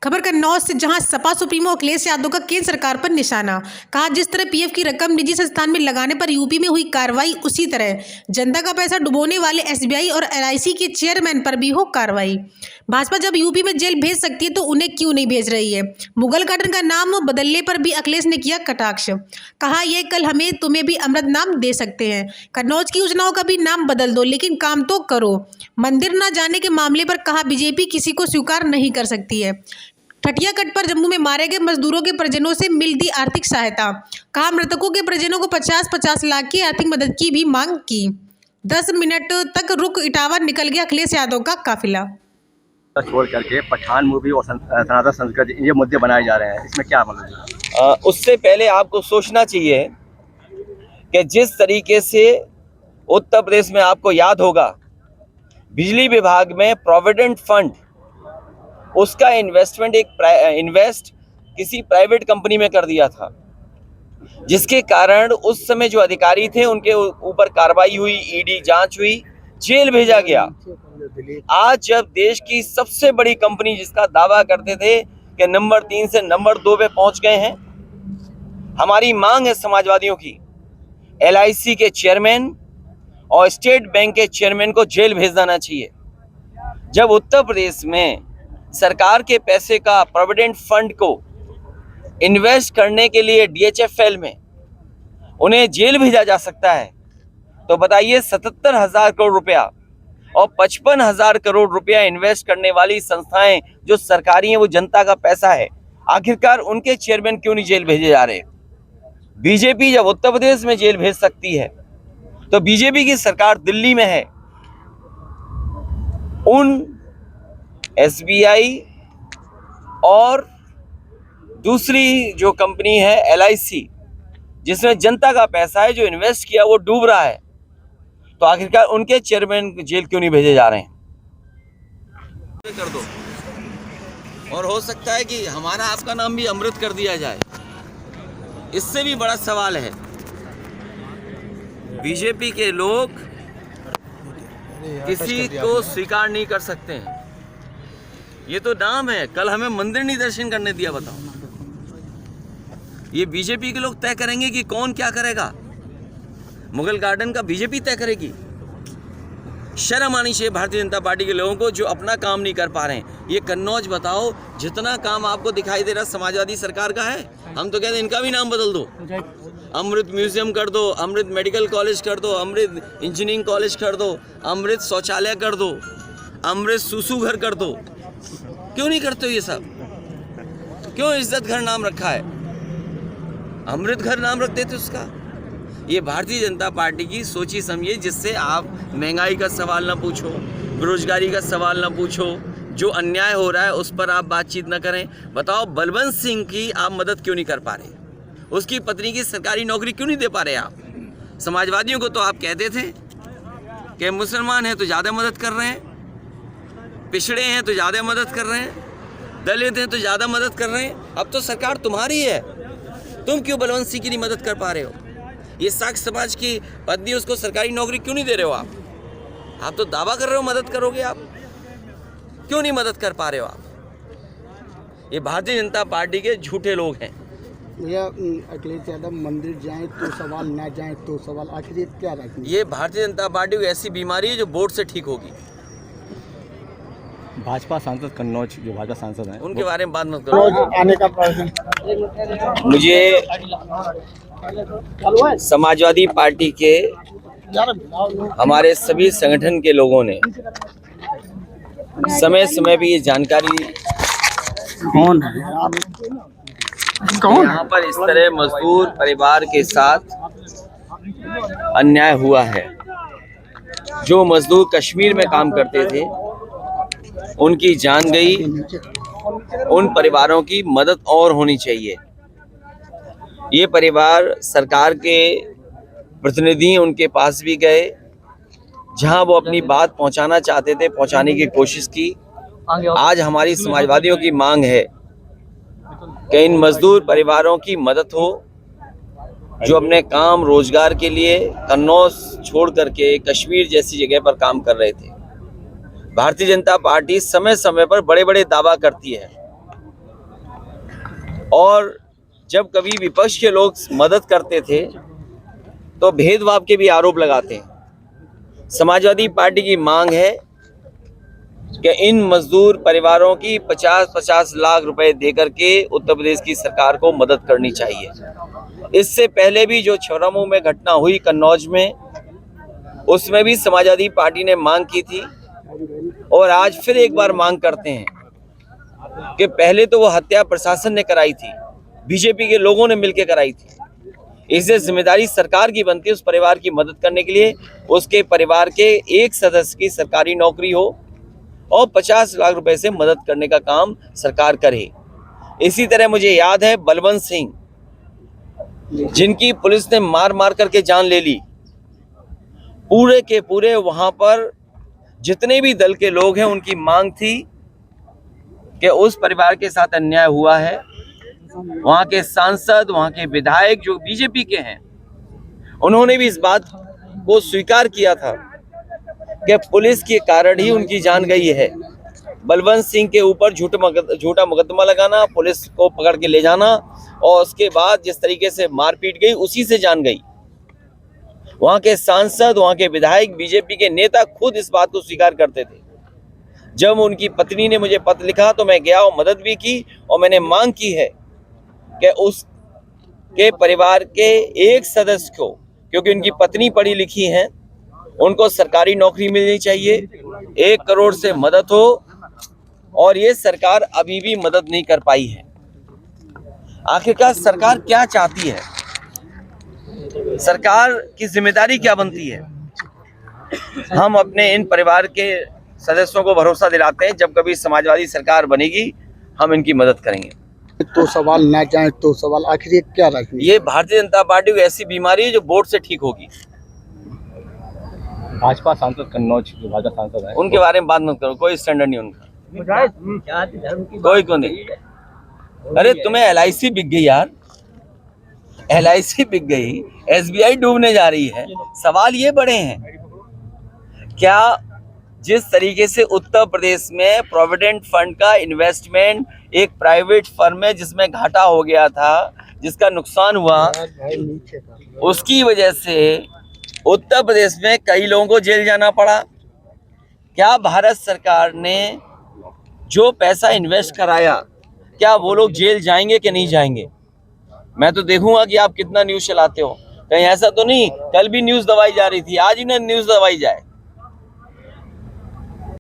खबर कन्नौज से, जहां सपा सुप्रीमो अखिलेश यादव का केंद्र सरकार पर निशाना। कहा, जिस तरह पीएफ की रकम निजी संस्थान में लगाने पर यूपी में हुई कार्रवाई, उसी तरह जनता का पैसा डुबोने वाले एसबीआई और एलआईसी के चेयरमैन पर भी हो कार्रवाई। भाजपा जब यूपी में जेल भेज सकती है तो उन्हें क्यों नहीं भेज रही है। मुगल गार्डन का नाम बदलने पर भी अखिलेश ने किया कटाक्ष। कहा, यह कल हमें तुम्हें भी अमृत नाम दे सकते हैं। कन्नौज की योजनाओं का भी नाम बदल दो, लेकिन काम तो करो। मंदिर न जाने के मामले पर कहा, बीजेपी किसी को स्वीकार नहीं कर सकती है। ठटिया कट पर जम्मू में मारे गए मजदूरों के परिजनों से मिल दी आर्थिक सहायता। कहा, मृतकों के परिजनों को 50-50 लाख की आर्थिक मदद की भी मांग की। 10 मिनट तक रुक इटावा निकल गया अखिलेश यादव का काफिला। छोड़ करके पठान मूवी और सनातन संस्कृति ये मुद्दे बनाए जा रहे हैं, इसमें क्या मतलब? उससे पहले आपको सोचना चाहिए कि जिस तरीके से उत्तर प्रदेश में आपको याद होगा, बिजली विभाग में प्रोविडेंट फंड, उसका इन्वेस्टमेंट इन्वेस्ट किसी प्राइवेट कंपनी में कर दिया था, जिसके कारण उस समय जो अधिकारी थे उनके ऊपर कार्रवाई हुई, ईडी जांच हुई, जेल भेजा गया। आज जब देश की सबसे बड़ी कंपनी, जिसका दावा करते थे कि नंबर 3 से नंबर 2 पे पहुंच गए हैं, हमारी मांग है समाजवादियों की, एलआईसी के चेयरमैन और स्टेट बैंक के चेयरमैन को जेल भेज देना चाहिए। जब उत्तर प्रदेश में सरकार के पैसे का प्रोविडेंट फंड को इन्वेस्ट करने के लिए डीएचएफएल में उन्हें जेल भेजा जा सकता है, तो बताइए 77,000 करोड़ रुपया और 55,000 करोड़ रुपया इन्वेस्ट करने वाली संस्थाएं जो सरकारी हैं, वो जनता का पैसा है, आखिरकार उनके चेयरमैन क्यों नहीं जेल भेजे जा रहे? बीजेपी जब उत्तर प्रदेश में जेल भेज सकती है तो बीजेपी की सरकार दिल्ली में है, उन एसबीआई और दूसरी जो कंपनी है एलआईसी, जिसमें जनता का पैसा है, जो इन्वेस्ट किया वो डूब रहा है, तो आखिरकार उनके चेयरमैन जेल क्यों नहीं भेजे जा रहे हैं? कर दो, और हो सकता है कि हमारा आपका नाम भी अमृत कर दिया जाए। इससे भी बड़ा सवाल है, बीजेपी के लोग किसी को स्वीकार नहीं कर सकते हैं। ये तो नाम है, कल हमें मंदिर नहीं दर्शन करने दिया, बताओ। ये बीजेपी के लोग तय करेंगे कि कौन क्या करेगा। मुगल गार्डन का बीजेपी तय करेगी। शर्म आनी चाहिए भारतीय जनता पार्टी के लोगों को, जो अपना काम नहीं कर पा रहे हैं। ये कन्नौज बताओ, जितना काम आपको दिखाई दे रहा समाजवादी सरकार का है, हम तो कहते हैं इनका भी नाम बदल दो। अमृत म्यूजियम कर दो, अमृत मेडिकल कॉलेज कर दो, अमृत इंजीनियरिंग कॉलेज कर दो, अमृत शौचालय कर दो, अमृत सुसु घर कर दो। क्यों नहीं करते हो ये सब? क्यों इज्जत घर नाम रखा है? अमृत घर नाम रख देते उसका। ये भारतीय जनता पार्टी की सोची समझिए, जिससे आप महंगाई का सवाल ना पूछो, बेरोजगारी का सवाल ना पूछो, जो अन्याय हो रहा है उस पर आप बातचीत ना करें। बताओ, बलवंत सिंह की आप मदद क्यों नहीं कर पा रहे? उसकी पत्नी की सरकारी नौकरी क्यों नहीं दे पा रहे आप? समाजवादियों को तो आप कहते थे कि मुसलमान हैं तो ज़्यादा मदद कर रहे हैं, पिछड़े हैं तो ज़्यादा मदद कर रहे हैं, दलित हैं तो ज़्यादा मदद कर रहे हैं। अब तो सरकार तुम्हारी है, तुम क्यों बलवंत सिंह की नहीं मदद कर पा रहे हो? ये साख समाज की पत्नी, उसको सरकारी नौकरी क्यों नहीं दे रहे हो आप? आप तो दावा कर रहे हो मदद करोगे, आप क्यों नहीं मदद कर पा रहे हो आप? ये भारतीय जनता पार्टी के झूठे लोग हैं। भैया, अखिलेश यादव मंदिर जाएं तो सवाल, ना जाएं तो सवाल, आखिर क्या रखें? ये भारतीय जनता पार्टी को ऐसी बीमारी है जो वोट से ठीक होगी। भाजपा सांसद कन्नौज, जो भाजपा सांसद हैं, उनके बारे में बात मत करो। आने का मुझे समाजवादी पार्टी के हमारे सभी संगठन के लोगों ने समय समय पे ये जानकारी, कौन है यहाँ पर इस तरह मजदूर परिवार के साथ अन्याय हुआ है। जो मजदूर कश्मीर में काम करते थे, उनकी जान गई, उन परिवारों की मदद और होनी चाहिए। ये परिवार सरकार के प्रतिनिधि उनके पास भी गए, जहां वो अपनी बात पहुंचाना चाहते थे, पहुंचाने की कोशिश की। आज हमारी समाजवादियों की मांग है कि इन मजदूर परिवारों की मदद हो, जो अपने काम रोजगार के लिए कन्नौज छोड़ करके कश्मीर जैसी जगह पर काम कर रहे थे। भारतीय जनता पार्टी समय समय पर बड़े बड़े दावा करती है और जब कभी विपक्ष के लोग मदद करते थे तो भेदभाव के भी आरोप लगाते हैं। समाजवादी पार्टी की मांग है कि इन मजदूर परिवारों की 50-50 लाख रुपए देकर के उत्तर प्रदेश की सरकार को मदद करनी चाहिए। इससे पहले भी जो छबरामऊ में घटना हुई कन्नौज में, उसमें भी समाजवादी पार्टी ने मांग की थी और आज फिर एक बार मांग करते हैं कि पहले तो वो हत्या प्रशासन ने कराई थी, बीजेपी के लोगों ने मिलकर कराई थी। इससे जिम्मेदारी सरकार की बनती है उस परिवार की मदद करने के लिए, उसके परिवार के एक सदस्य की सरकारी नौकरी हो और 50 लाख रुपए से मदद करने का काम सरकार करे। इसी तरह मुझे याद है बलवंत सिंह, जिनकी पुलिस ने मार मार करके जान ले ली, पूरे के पूरे वहां पर जितने भी दल के लोग हैं उनकी मांग थी कि उस परिवार के साथ अन्याय हुआ है। वहां के सांसद, वहां के विधायक जो बीजेपी के हैं, उन्होंने भी इस बात को स्वीकार किया था कि पुलिस के कारण ही उनकी जान गई है। बलवंत सिंह के ऊपर झूठा मुकदमा लगाना, पुलिस को पकड़ के ले जाना और उसके बाद जिस तरीके से मारपीट गई उसी से जान गई। वहां के सांसद, वहां के विधायक, बीजेपी के नेता खुद इस बात को स्वीकार करते थे। जब उनकी पत्नी ने मुझे पत्र लिखा तो मैं गया और मदद भी की और मैंने मांग की है कि उसके परिवार के एक सदस्य को, क्योंकि उनकी पत्नी पढ़ी लिखी हैं, उनको सरकारी नौकरी मिलनी चाहिए, 1 करोड़ से मदद हो, और ये सरकार अभी भी मदद नहीं कर पाई है। आखिरकार सरकार क्या चाहती है? सरकार की जिम्मेदारी क्या बनती है? हम अपने इन परिवार के सदस्यों को भरोसा दिलाते हैं जब कभी समाजवादी सरकार बनेगी हम इनकी मदद करेंगे। तो सवाल ना जाए तो सवाल, आखिर ये क्या रखनी? ये भारतीय जनता पार्टी को ऐसी बीमारी है जो वोट से ठीक होगी। भाजपा सांसद कन्नौज जो भाजपा सांसद है, उनके बारे में बात मत करो, कोई स्टैंडर्ड नहीं उनका, कोई को नहीं। अरे तुम्हें LIC बिक गई यार, LIC बिक गई, SBI डूबने जा रही है। सवाल ये बड़े हैं, क्या जिस तरीके से उत्तर प्रदेश में प्रोविडेंट फंड का इन्वेस्टमेंट एक प्राइवेट फर्म है जिसमें घाटा हो गया था, जिसका नुकसान हुआ, उसकी वजह से उत्तर प्रदेश में कई लोगों को जेल जाना पड़ा। क्या भारत सरकार ने जो पैसा इन्वेस्ट कराया, क्या वो लोग जेल जाएंगे कि नहीं जाएंगे? मैं तो देखूंगा कि आप कितना न्यूज़ चलाते हो। कहीं ऐसा तो नहीं कल भी न्यूज़ दबाई जा रही थी, आज ही ना न्यूज़ दबाई जाए।